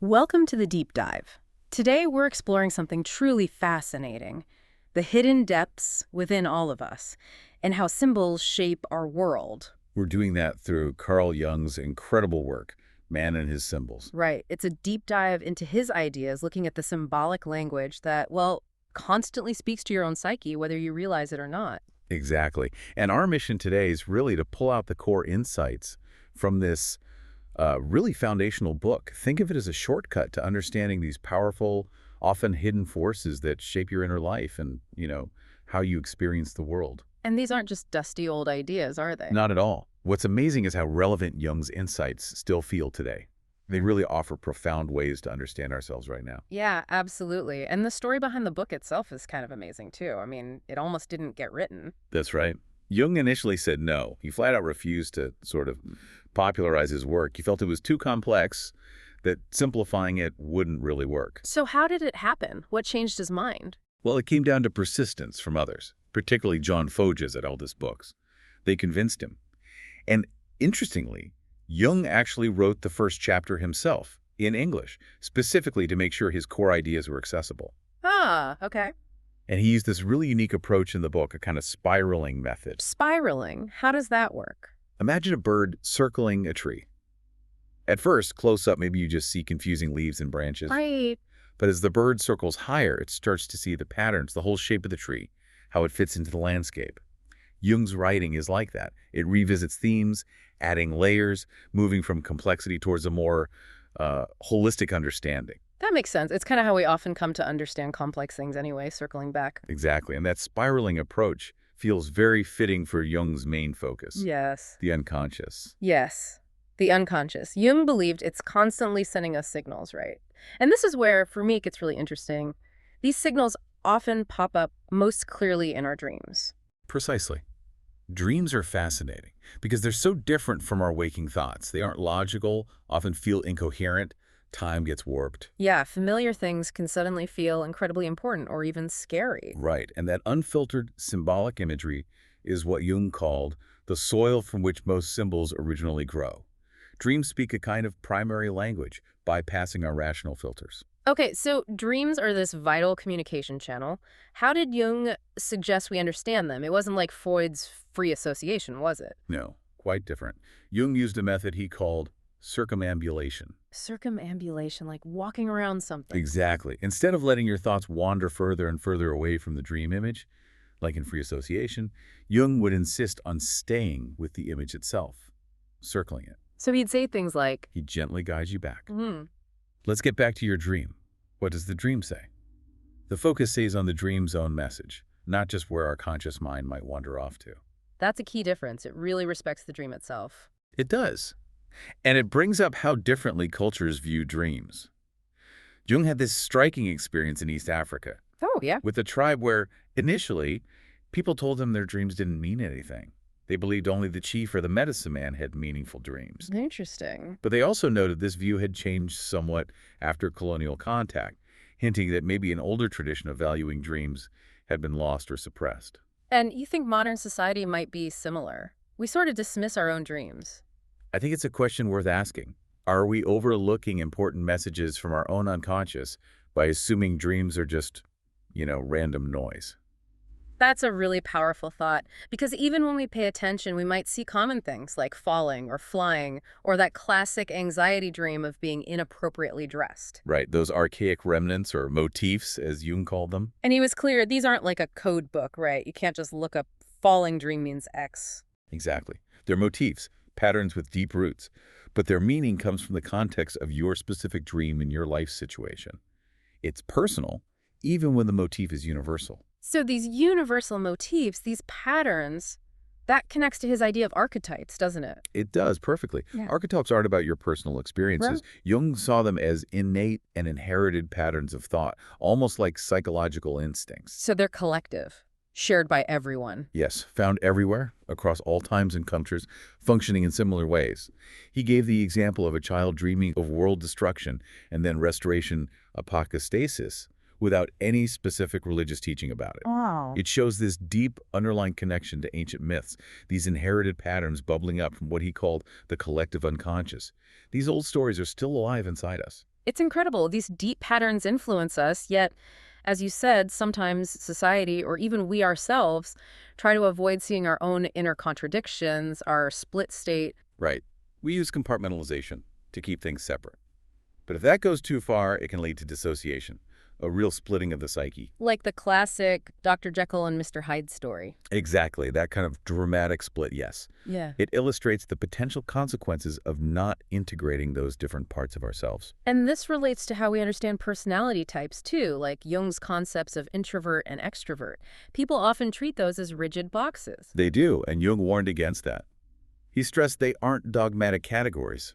Welcome to the Deep Dive. Today we're exploring something truly fascinating, the hidden depths within all of us, and how symbols shape our world. We're doing that through Carl Jung's incredible work, Man and His Symbols. Right, it's a deep dive into his ideas, looking at the symbolic language that, well, constantly speaks to your own psyche, whether you realize it or not. Exactly. And our mission today is really to pull out the core insights from this really foundational book. Think of it as a shortcut to understanding these powerful, often hidden forces that shape your inner life and, how you experience the world. And these aren't just dusty old ideas, are they? Not at all. What's amazing is how relevant Jung's insights still feel today. They really offer profound ways to understand ourselves right now. Yeah, absolutely. And the story behind the book itself is kind of amazing, too. I mean, it almost didn't get written. That's right. Jung initially said no. He flat out refused to sort of popularize his work. He felt it was too complex, that simplifying it wouldn't really work. So how did it happen? What changed his mind? Well, it came down to persistence from others, particularly John Foges at Aldous Books. They convinced him. And interestingly, Jung actually wrote the first chapter himself in English, specifically to make sure his core ideas were accessible. Ah, okay. And he used this really unique approach in the book, a kind of spiraling method. Spiraling. How does that work? Imagine a bird circling a tree. At first, close up, maybe you just see confusing leaves and branches. Right. But as the bird circles higher, it starts to see the patterns, the whole shape of the tree, how it fits into the landscape. Jung's writing is like that. It revisits themes, adding layers, moving from complexity towards a more holistic understanding. That makes sense. It's kind of how we often come to understand complex things anyway, circling back. Exactly. And that spiraling approach feels very fitting for Jung's main focus, Yes. the unconscious. Yes. The unconscious. Jung believed it's constantly sending us signals, right? And this is where, for me, it gets really interesting. These signals often pop up most clearly in our dreams. Precisely. Dreams are fascinating because they're so different from our waking thoughts. They aren't logical, often feel incoherent, time gets warped. Yeah, familiar things can suddenly feel incredibly important or even scary. Right, and that unfiltered symbolic imagery is what Jung called the soil from which most symbols originally grow. Dreams speak a kind of primary language, bypassing our rational filters. Okay, so dreams are this vital communication channel. How did Jung suggest we understand them? It wasn't like Freud's free association, was it? No, quite different. Jung used a method he called circumambulation. Circumambulation, like walking around something. Exactly. Instead of letting your thoughts wander further and further away from the dream image, like in free association, Jung would insist on staying with the image itself, circling it. So he'd say things like, He gently guides you back. hmm, Let's get back to your dream. What does the dream say? The focus stays on the dream's own message, not just where our conscious mind might wander off to. that's a key difference. It really respects the dream itself. It does. And it brings up how differently cultures view dreams. Jung had this striking experience in East Africa Oh, yeah. with a tribe where, initially, people told him their dreams didn't mean anything. They believed only the chief or the medicine man had meaningful dreams. Interesting. But they also noted this view had changed somewhat after colonial contact, hinting that maybe an older tradition of valuing dreams had been lost or suppressed. And you think modern society might be similar? We sort of dismiss our own dreams. I think it's a question worth asking. Are we overlooking important messages from our own unconscious by assuming dreams are just, random noise? That's a really powerful thought, because even when we pay attention, we might see common things like falling or flying, or that classic anxiety dream of being inappropriately dressed. Right, those archaic remnants or motifs, as Jung called them. And he was clear, these aren't like a code book, right? You can't just look up falling dream means X. Exactly. They're motifs, patterns with deep roots, but their meaning comes from the context of your specific dream and your life situation. It's personal, even when the motif is universal. So these universal motifs, these patterns, that connects to his idea of archetypes, doesn't it? It does, perfectly. Yeah. Archetypes aren't about your personal experiences. Jung saw them as innate and inherited patterns of thought, almost like psychological instincts. So they're collective, shared by everyone. Yes, found everywhere, across all times and cultures, functioning in similar ways. He gave the example of a child dreaming of world destruction and then restoration apocastasis, without any specific religious teaching about it. Wow. It shows this deep underlying connection to ancient myths, these inherited patterns bubbling up from what he called the collective unconscious. These old stories are still alive inside us. It's incredible. These deep patterns influence us, yet, as you said, sometimes society or even we ourselves try to avoid seeing our own inner contradictions, our split state. Right. We use compartmentalization to keep things separate. But if that goes too far, it can lead to dissociation, a real splitting of the psyche. Like the classic Dr. Jekyll and Mr. Hyde story. Exactly, that kind of dramatic split, yes. Yeah. It illustrates the potential consequences of not integrating those different parts of ourselves. And this relates to how we understand personality types, too, like Jung's concepts of introvert and extrovert. People often treat those as rigid boxes. They do, and Jung warned against that. He stressed they aren't dogmatic categories.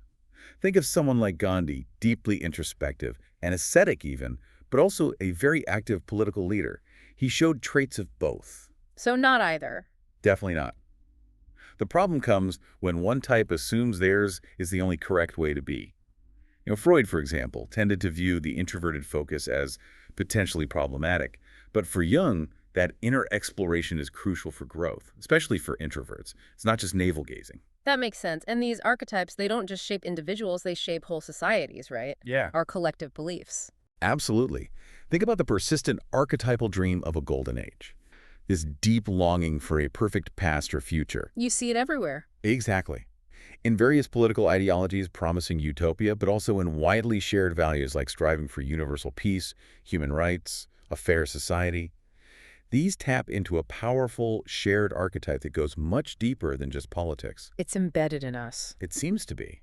Think of someone like Gandhi, deeply introspective, and ascetic even, but also a very active political leader. He showed traits of both. So not either. Definitely not. The problem comes when one type assumes theirs is the only correct way to be. Freud, for example, tended to view the introverted focus as potentially problematic. But for Jung, that inner exploration is crucial for growth, especially for introverts. It's not just navel-gazing. That makes sense. And these archetypes, they don't just shape individuals, they shape whole societies, right? Yeah. Our collective beliefs. Absolutely. Think about the persistent archetypal dream of a golden age. This deep longing for a perfect past or future. You see it everywhere. Exactly. In various political ideologies promising utopia, but also in widely shared values like striving for universal peace, human rights, a fair society. These tap into a powerful shared archetype that goes much deeper than just politics. It's embedded in us. It seems to be.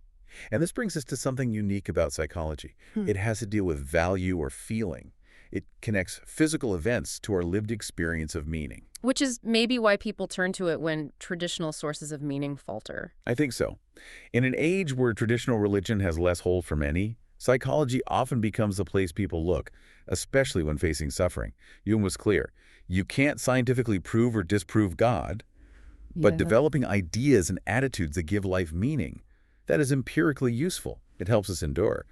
And this brings us to something unique about psychology. It has to deal with value or feeling. It connects physical events to our lived experience of meaning. Which is maybe why people turn to it when traditional sources of meaning falter. I think so. In an age where traditional religion has less hold for many, psychology often becomes the place people look, especially when facing suffering. Jung was clear. You can't scientifically prove or disprove God, but developing ideas and attitudes that give life meaning, that is empirically useful. It helps us endure.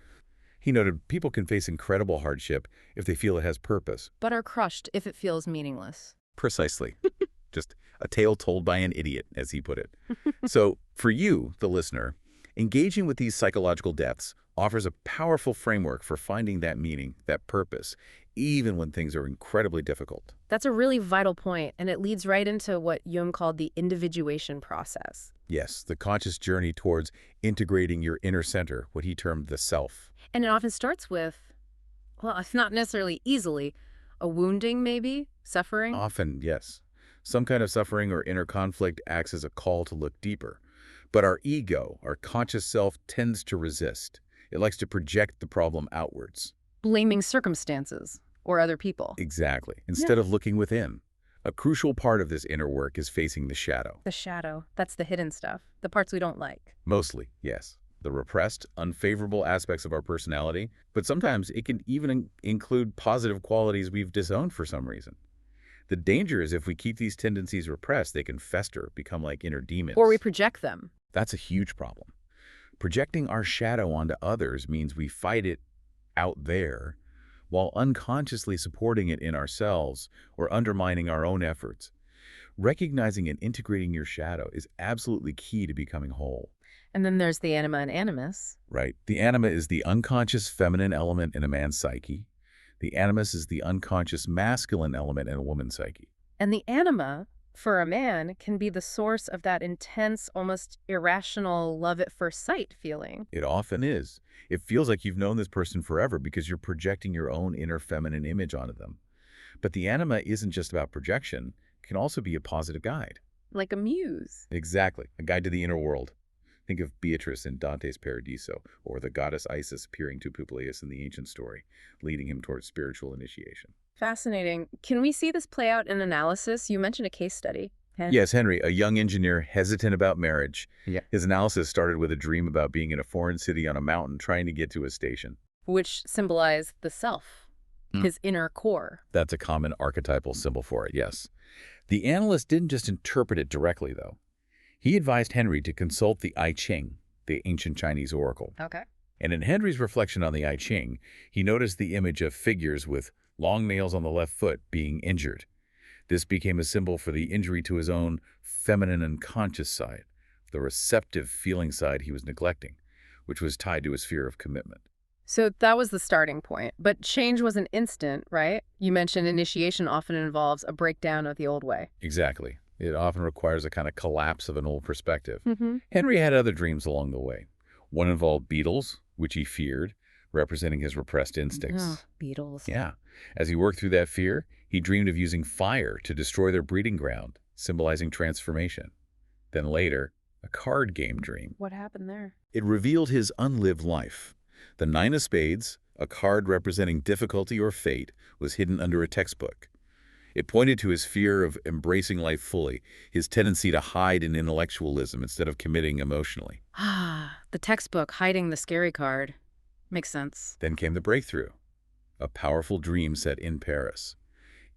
He noted people can face incredible hardship if they feel it has purpose. But are crushed if it feels meaningless. Precisely. Just a tale told by an idiot, as he put it. So, for you, the listener, engaging with these psychological depths offers a powerful framework for finding that meaning, that purpose, even when things are incredibly difficult. That's a really vital point, and it leads right into what Jung called the individuation process. Yes, the conscious journey towards integrating your inner center, what he termed the self. And it often starts with, well, it's not necessarily easily, a wounding maybe, suffering. Often, yes. Some kind of suffering or inner conflict acts as a call to look deeper. But our ego, our conscious self, tends to resist. It likes to project the problem outwards. Blaming circumstances or other people. Exactly. Instead of looking within. A crucial part of this inner work is facing the shadow. The shadow, that's the hidden stuff, the parts we don't like. Mostly, yes. The repressed, unfavorable aspects of our personality, but sometimes it can even include positive qualities we've disowned for some reason. The danger is if we keep these tendencies repressed, they can fester, become like inner demons. Or we project them. That's a huge problem. Projecting our shadow onto others means we fight it out there while unconsciously supporting it in ourselves or undermining our own efforts. Recognizing and integrating your shadow is absolutely key to becoming whole. And then there's the Anima and Animus. Right. The Anima is the unconscious feminine element in a man's psyche. The Animus is the unconscious masculine element in a woman's psyche. And the Anima, for a man, can be the source of that intense, almost irrational love at first sight feeling. It often is. It feels like you've known this person forever because you're projecting your own inner feminine image onto them. But the Anima isn't just about projection. It can also be a positive guide. Like a muse. Exactly. A guide to the inner world. Think of Beatrice in Dante's Paradiso, or the goddess Isis appearing to Publius in the ancient story, leading him towards spiritual initiation. Fascinating. Can we see this play out in analysis? You mentioned a case study. Yes, Henry, a young engineer hesitant about marriage. Yeah. His analysis started with a dream about being in a foreign city on a mountain trying to get to a station. Which symbolized the self, his inner core. That's a common archetypal symbol for it, yes. The analyst didn't just interpret it directly, though. He advised Henry to consult the I Ching, the ancient Chinese oracle. Okay. And in Henry's reflection on the I Ching, he noticed the image of figures with long nails on the left foot being injured. This became a symbol for the injury to his own feminine and conscious side, the receptive feeling side he was neglecting, which was tied to his fear of commitment. So that was the starting point. But change wasn't instant, right? You mentioned initiation often involves a breakdown of the old way. Exactly. It often requires a kind of collapse of an old perspective. Mm-hmm. Henry had other dreams along the way. One involved beetles, which he feared, representing his repressed instincts. Oh, beetles. Yeah. As he worked through that fear, he dreamed of using fire to destroy their breeding ground, symbolizing transformation. Then later, a card game dream. What happened there? It revealed his unlived life. The Nine of Spades, a card representing difficulty or fate, was hidden under a textbook. It pointed to his fear of embracing life fully, his tendency to hide in intellectualism instead of committing emotionally. Ah, the textbook hiding the scary card. Makes sense. Then came the breakthrough, a powerful dream set in Paris.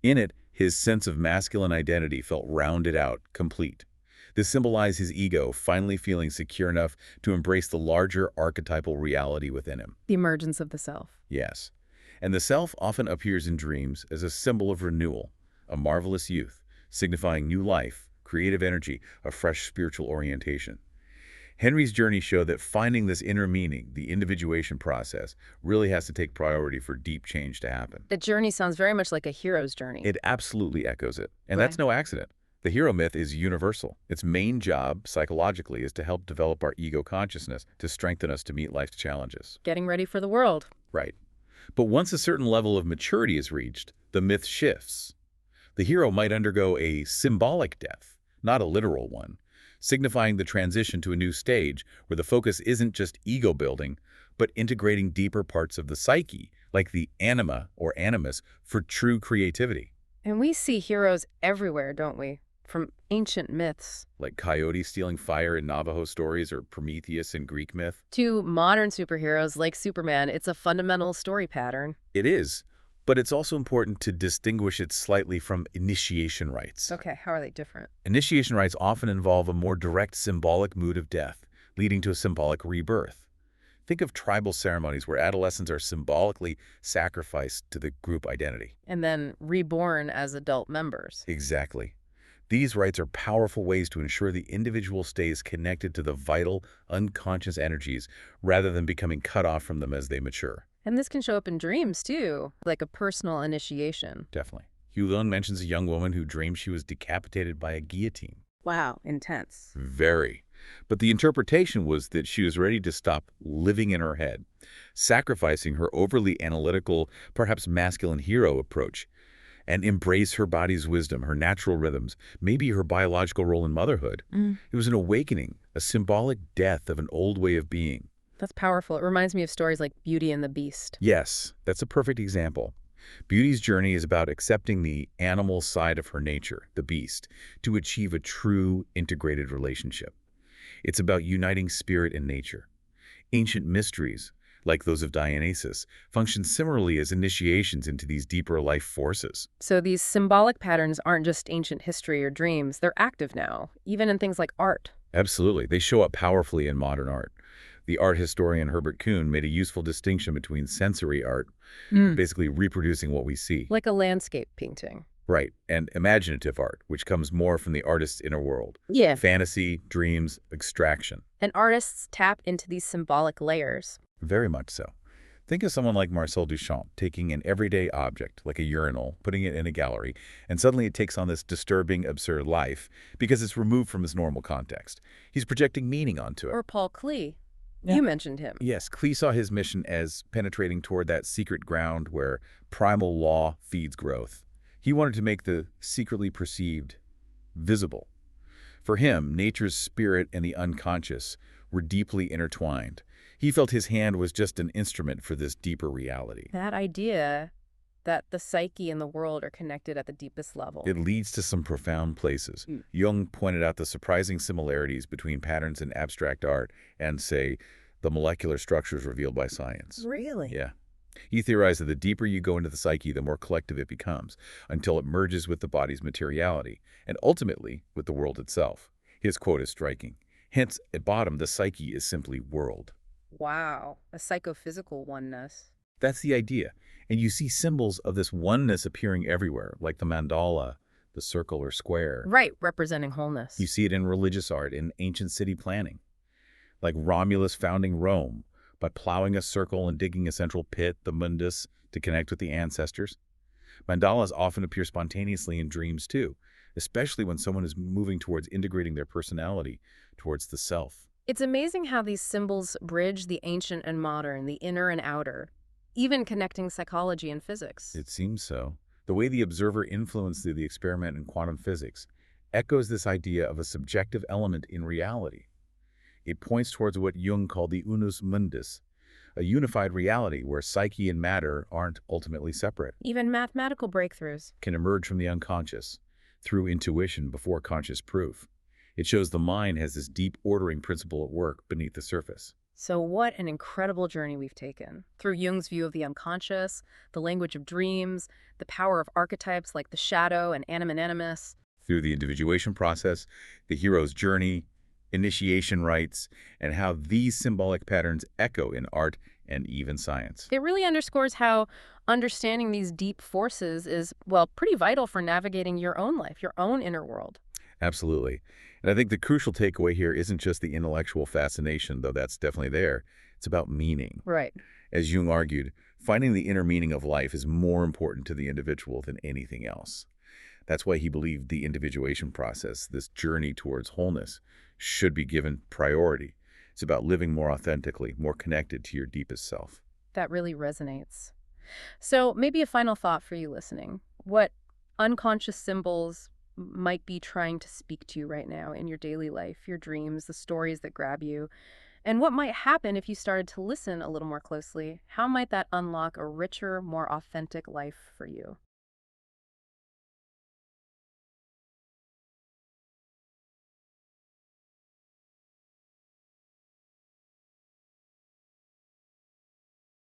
In it, his sense of masculine identity felt rounded out, complete. This symbolized his ego finally feeling secure enough to embrace the larger archetypal reality within him. The emergence of the self. Yes. And the self often appears in dreams as a symbol of renewal, a marvelous youth, signifying new life, creative energy, a fresh spiritual orientation. Henry's journey showed that finding this inner meaning, the individuation process, really has to take priority for deep change to happen. The journey sounds very much like a hero's journey. It absolutely echoes it. And Right. that's no accident. The hero myth is universal. Its main job, psychologically, is to help develop our ego consciousness to strengthen us to meet life's challenges. Getting ready for the world. Right. But once a certain level of maturity is reached, the myth shifts. The hero might undergo a symbolic death, not a literal one, signifying the transition to a new stage where the focus isn't just ego building, but integrating deeper parts of the psyche, like the anima or animus, for true creativity. And we see heroes everywhere, don't we? From ancient myths Like Coyote stealing fire in Navajo stories or Prometheus in Greek myth. to modern superheroes like Superman. It's a fundamental story pattern. It is, but it's also important to distinguish it slightly from initiation rites. Okay, how are they different? Initiation rites often involve a more direct symbolic mood of death, leading to a symbolic rebirth. Think of tribal ceremonies where adolescents are symbolically sacrificed to the group identity. And then reborn as adult members. Exactly. These rites are powerful ways to ensure the individual stays connected to the vital, unconscious energies rather than becoming cut off from them as they mature. And this can show up in dreams, too, like a personal initiation. Definitely. Hulon mentions a young woman who dreamed she was decapitated by a guillotine. Wow, intense. Very. But the interpretation was that she was ready to stop living in her head, sacrificing her overly analytical, perhaps masculine hero approach, and embrace her body's wisdom, her natural rhythms, maybe her biological role in motherhood. It was an awakening, a symbolic death of an old way of being. That's powerful. It reminds me of stories like Beauty and the Beast. Yes, that's a perfect example. Beauty's journey is about accepting the animal side of her nature, the beast, to achieve a true integrated relationship. It's about uniting spirit and nature. Ancient mysteries, like those of Dionysus, function similarly as initiations into these deeper life forces. So these symbolic patterns aren't just ancient history or dreams. They're active now, even in things like art. Absolutely. They show up powerfully in modern art. The art historian Herbert Kuhn made a useful distinction between sensory art, basically reproducing what we see. Like a landscape painting. Right, and imaginative art, which comes more from the artist's inner world. Yeah. Fantasy, dreams, abstraction. And artists tap into these symbolic layers. Very much so. Think of someone like Marcel Duchamp taking an everyday object, like a urinal, putting it in a gallery, and suddenly it takes on this disturbing, absurd life because it's removed from its normal context. He's projecting meaning onto it. Or Paul Klee. Yeah. You mentioned him. Yes, Klee saw his mission as penetrating toward that secret ground where primal law feeds growth. He wanted to make the secretly perceived visible. For him, nature's spirit and the unconscious were deeply intertwined. He felt his hand was just an instrument for this deeper reality. That idea that the psyche and the world are connected at the deepest level. It leads to some profound places. Jung pointed out the surprising similarities between patterns in abstract art and, say, the molecular structures revealed by science. Really? Yeah. He theorized that the deeper you go into the psyche, the more collective it becomes, until it merges with the body's materiality, and ultimately with the world itself. His quote is striking. Hence, at bottom, the psyche is simply world. Wow, a psychophysical oneness. That's the idea. And you see symbols of this oneness appearing everywhere, like the mandala, the circle or square. Right, representing wholeness. You see it in religious art, in ancient city planning. Like Romulus founding Rome, by plowing a circle and digging a central pit, the mundus, to connect with the ancestors. Mandalas often appear spontaneously in dreams too, especially when someone is moving towards integrating their personality towards the self. It's amazing how these symbols bridge the ancient and modern, the inner and outer, even connecting psychology and physics. It seems so. The way the observer influenced through the experiment in quantum physics echoes this idea of a subjective element in reality. It points towards what Jung called the unus mundus, a unified reality where psyche and matter aren't ultimately separate, Even mathematical breakthroughs. can emerge from the unconscious through intuition before conscious proof. It shows the mind has this deep ordering principle at work beneath the surface. So what an incredible journey we've taken. Through Jung's view of the unconscious, the language of dreams, the power of archetypes like the shadow and Animus. Through the individuation process, the hero's journey, initiation rites, and how these symbolic patterns echo in art and even science. It really underscores how understanding these deep forces is, well, pretty vital for navigating your own life, your own inner world. Absolutely. And I think the crucial takeaway here isn't just the intellectual fascination, though that's definitely there. It's about meaning. Right. As Jung argued, finding the inner meaning of life is more important to the individual than anything else. That's why he believed the individuation process, this journey towards wholeness, should be given priority. It's about living more authentically, more connected to your deepest self. That really resonates. So maybe a final thought for you listening. What unconscious symbols might be trying to speak to you right now in your daily life, your dreams, the stories that grab you? And what might happen if you started to listen a little more closely? How might that unlock a richer, more authentic life for you?